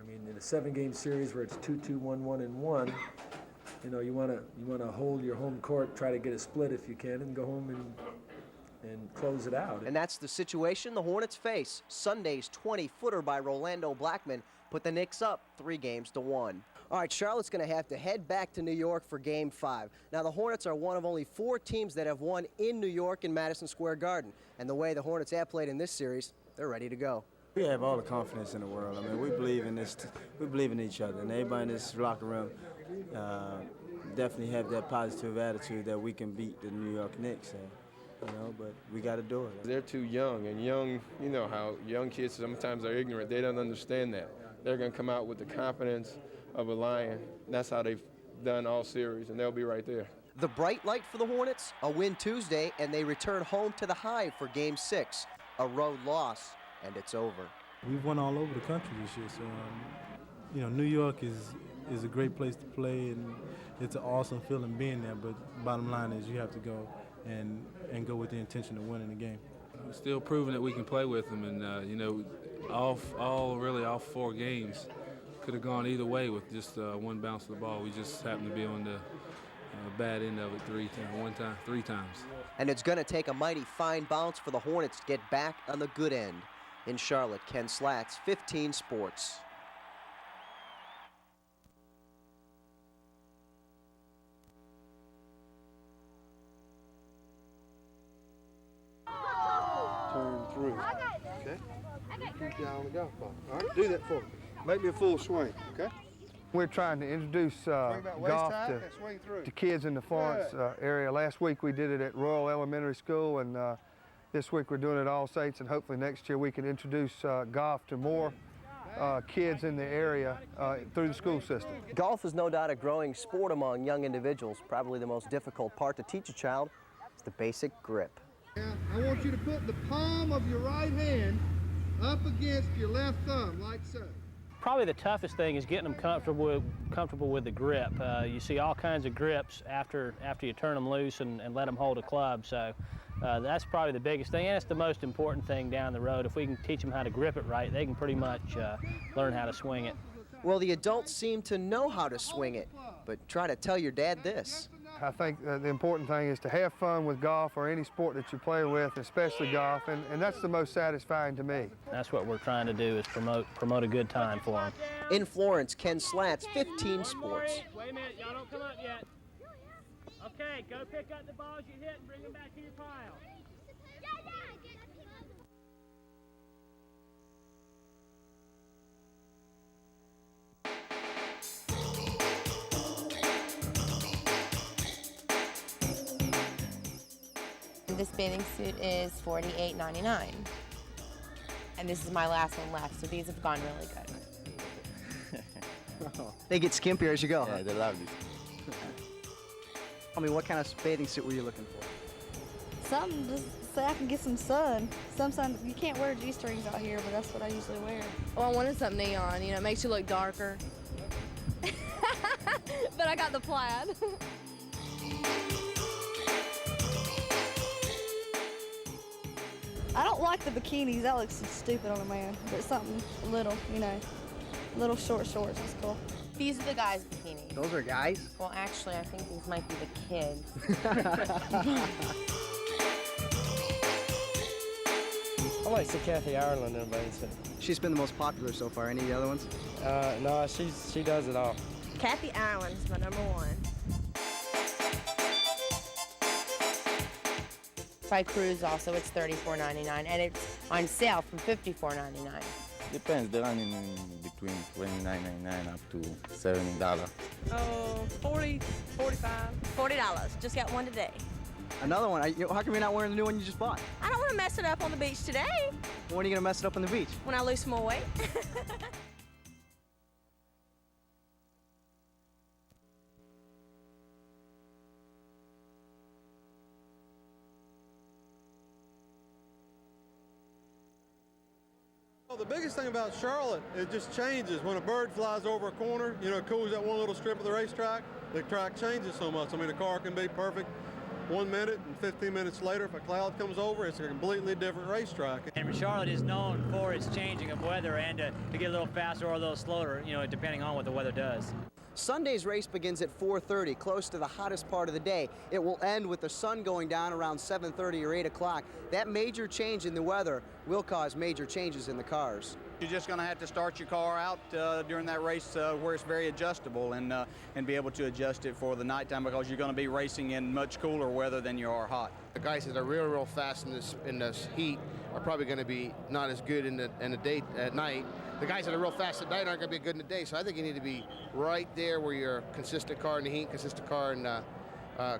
I mean, in a 7-game series where it's 2-2, 1-1, and 1, you know, you want to hold your home court, try to get a split if you can, and go home and close it out. And that's the situation the Hornets face. Sunday's 20-footer by Rolando Blackman put the Knicks up 3-1. All right, Charlotte's going to have to head back to New York for Game 5. Now, the Hornets are one of only 4 teams that have won in New York in Madison Square Garden. And the way the Hornets have played in this series, they're ready to go. We have all the confidence in the world. I mean, we believe in this. We believe in each other, and everybody in this locker room definitely have that positive attitude that we can beat the New York Knicks. But we got to do it. They're too young, and young, you know how young kids sometimes are ignorant. They don't understand that. They're going to come out with the confidence of a lion. That's how they've done all series, and they'll be right there. The bright light for the Hornets, a win Tuesday, and they return home to the Hive for Game 6. A road loss, and it's over. We've won all over the country this year, so New York is a great place to play, and it's an awesome feeling being there. But bottom line is you have to go and go with the intention of winning the game. We're still proving that we can play with them, and all 4 games could have gone either way with just one bounce of the ball. We just happened to be on the bad end of it 3 times. And it's going to take a mighty fine bounce for the Hornets to get back on the good end. In Charlotte, Ken Slats, 15 Sports. Turn through. Okay? Keep your eye on the golf ball. All right, do that for me. Make me a full swing, okay? We're trying to introduce golf to kids in the Florence area. Last week we did it at Royal Elementary School, and this week we're doing it at All Saints, and hopefully next year we can introduce golf to more kids in the area through the school system. Golf is no doubt a growing sport among young individuals. Probably the most difficult part to teach a child is the basic grip. I want you to put the palm of your right hand up against your left thumb, like so. Probably the toughest thing is getting them comfortable with the grip. You see all kinds of grips after you turn them loose and let them hold a club. So that's probably the biggest thing, and it's the most important thing down the road. If we can teach them how to grip it right, they can pretty much learn how to swing it. Well, the adults seem to know how to swing it, but try to tell your dad this. I think the important thing is to have fun with golf or any sport that you play with, especially golf, and that's the most satisfying to me. That's what we're trying to do, is promote a good time for them. In Florence, Ken Slats, 15 Sports. Wait a minute, y'all don't come up yet. Okay, go pick up the balls you hit and bring them back to your pile. This bathing suit is $48.99. And this is my last one left, so these have gone really good. They get skimpier as you go. Yeah, they love it. I mean, what kind of bathing suit were you looking for? Something just so I can get some sun. Some sun, you can't wear G-strings out here, but that's what I usually wear. Well, I wanted something neon, it makes you look darker. But I got the plaid. I don't like the bikinis. That looks stupid on a man, but something little, little short shorts is cool. These are the guys' bikinis. Those are guys? Well, actually, I think these might be the kids. I like to see Kathy Ireland in a bathing suit. She's been the most popular so far. Any of the other ones? No, she does it all. Kathy Ireland is my #1. By Cruise also, it's $34.99, and it's on sale from $54.99. Depends. They're running in between $29.99 up to $70. Oh, $40, $45. $40. Just got one today. Another one? How come you're not wearing the new one you just bought? I don't want to mess it up on the beach today. When are you going to mess it up on the beach? When I lose some more weight. Well, the biggest thing about Charlotte, it just changes. When a bird flies over a corner, it cools that one little strip of the racetrack, the track changes so much. I mean, the car can be perfect 1 minute and 15 minutes later, if a cloud comes over, it's a completely different racetrack. And Charlotte is known for its changing of weather and to get a little faster or a little slower, you know, depending on what the weather does. Sunday's race begins at 4:30, close to the hottest part of the day. It will end with the sun going down around 7:30 or 8 o'clock. That major change in the weather will cause major changes in the cars. You're just going to have to start your car out during that race where it's very adjustable and be able to adjust it for the nighttime, because you're going to be racing in much cooler weather than you are hot. The guys that are real fast in this heat are probably going to be not as good in the day at night. The guys that are real fast at night aren't going to be good in the day. So I think you need to be right there where you're a consistent car in the heat, consistent car in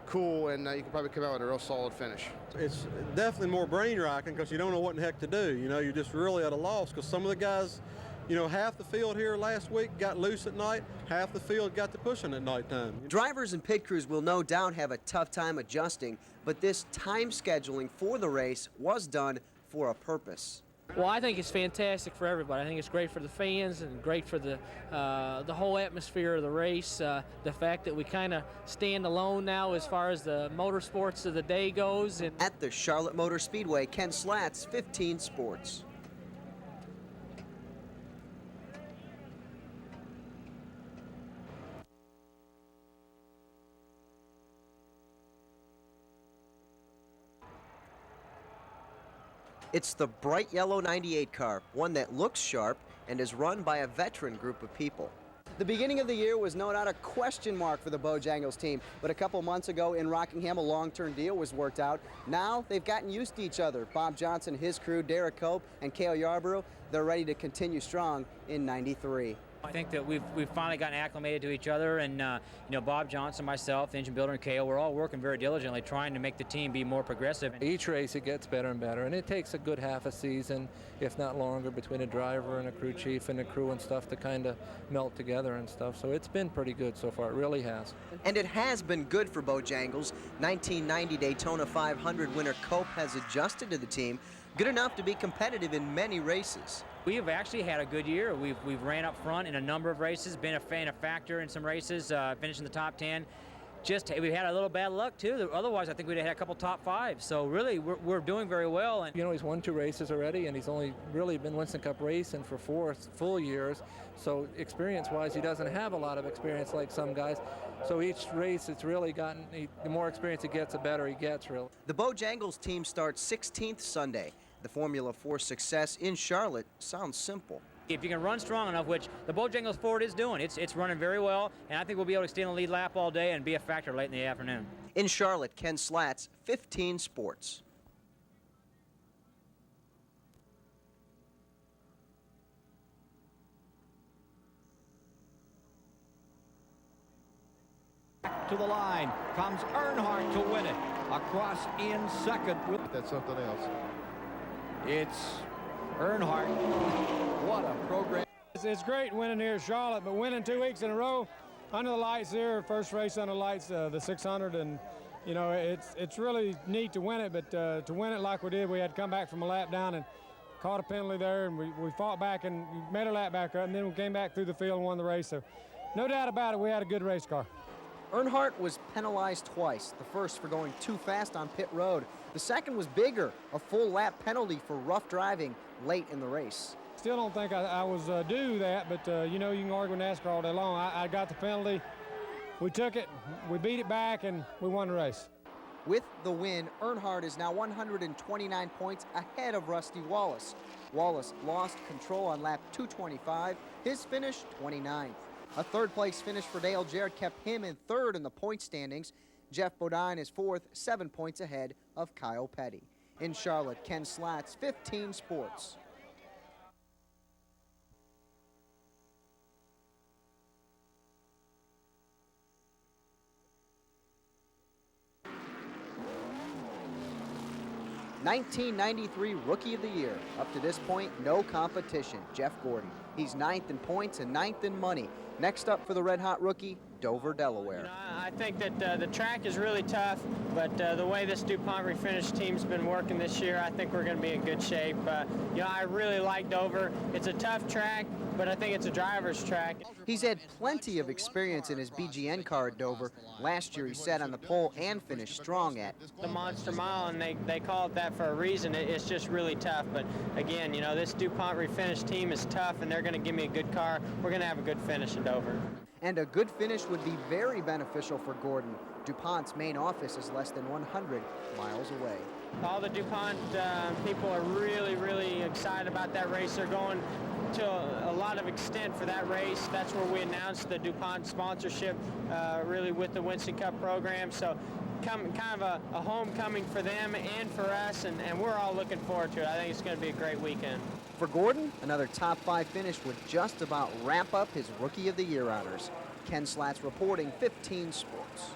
cool, and you can probably come out with a real solid finish. It's definitely more brain racking because you don't know what in the heck to do. You know, you're just really at a loss because some of the guys, you know, half the field here last week got loose at night, half the field got to pushing at nighttime. Drivers and pit crews will no doubt have a tough time adjusting, but this time scheduling for the race was done for a purpose. Well, I think it's fantastic for everybody. I think it's great for the fans and great for the whole atmosphere of the race. The fact that we kind of stand alone now as far as the motorsports of the day goes. At the Charlotte Motor Speedway, Ken Slats, 15 Sports. It's the bright yellow 98 car, one that looks sharp and is run by a veteran group of people. The beginning of the year was no doubt a question mark for the Bojangles team, but a couple months ago in Rockingham, a long-term deal was worked out. Now they've gotten used to each other. Bob Johnson, his crew, Derek Cope, and Cale Yarborough, they're ready to continue strong in '93. I think that we've finally gotten acclimated to each other, and you know, Bob Johnson, myself, the engine builder, and Cale, we're all working very diligently trying to make the team be more progressive. Each race it gets better and better, and it takes a good half a season, if not longer, between a driver and a crew chief and a crew and stuff to kind of melt together and stuff. So it's been pretty good so far. It really has. And it has been good for Bojangles. 1990 Daytona 500 winner Cope has adjusted to the team, good enough to be competitive in many races. We have actually had a good year. We've ran up front in a number of races, been a factor in some races, finished in the top 10. We've had a little bad luck too. Otherwise, I think we'd have had a couple top 5s. So really, we're doing very well. And you know, he's won 2 races already, and he's only really been Winston Cup racing for 4 full years. So experience-wise, he doesn't have a lot of experience like some guys. So each race, it's really gotten, the more experience he gets, the better he gets, really. The Bojangles team starts 16th Sunday. The formula for success in Charlotte sounds simple. If you can run strong enough, which the Bojangles Ford is doing, it's running very well, and I think we'll be able to stay in the lead lap all day and be a factor late in the afternoon. In Charlotte, Ken Slats, 15 Sports. To the line comes Earnhardt to win it. Across in second. That's something else. It's Earnhardt. What a program. It's great winning here at Charlotte, but winning 2 weeks in a row under the lights here, first race under the lights, the 600, and you know, it's really neat to win it, but to win it like we did, we had to come back from a lap down and caught a penalty there, and we fought back and made our lap back up, and then we came back through the field and won the race. So no doubt about it, we had a good race car. Earnhardt was penalized twice, the first for going too fast on pit road. The second was bigger, a full lap penalty for rough driving late in the race. Still don't think I was due that, but you know, you can argue with NASCAR all day long. I got the penalty, we took it, we beat it back, and we won the race. With the win, Earnhardt is now 129 points ahead of Rusty Wallace. Wallace lost control on lap 225, his finish 29th. A third-place finish for Dale Jarrett kept him in third in the point standings. Jeff Bodine is fourth, 7 points ahead of Kyle Petty. In Charlotte, Ken Slats, 15 Sports. '93 Rookie of the Year. Up to this point, no competition. Jeff Gordon. He's 9th in points and 9th in money. Next up for the Red Hot rookie, Dover, Delaware. I think that the track is really tough, but the way this DuPont Refinish team's been working this year, I think we're going to be in good shape. I really like Dover. It's a tough track, but I think it's a driver's track. He's had plenty of experience in his BGN car at Dover. Last year he sat on the pole and finished strong at the Monster Mile, and they call it that for a reason. It's just really tough. But again, this DuPont Refinish team is tough, and they're going to give me a good car. We're going to have a good finish in Dover. And a good finish would be very beneficial for Gordon. DuPont's main office is less than 100 miles away. All the DuPont people are really, really excited about that race. They're going to a lot of extent for that race. That's where we announced the DuPont sponsorship really with the Winston Cup program. So kind of a homecoming for them and for us, and we're all looking forward to it. I think it's going to be a great weekend. For Gordon, another top 5 finish would just about wrap up his Rookie of the Year honors. Ken Slats reporting 15 Sports.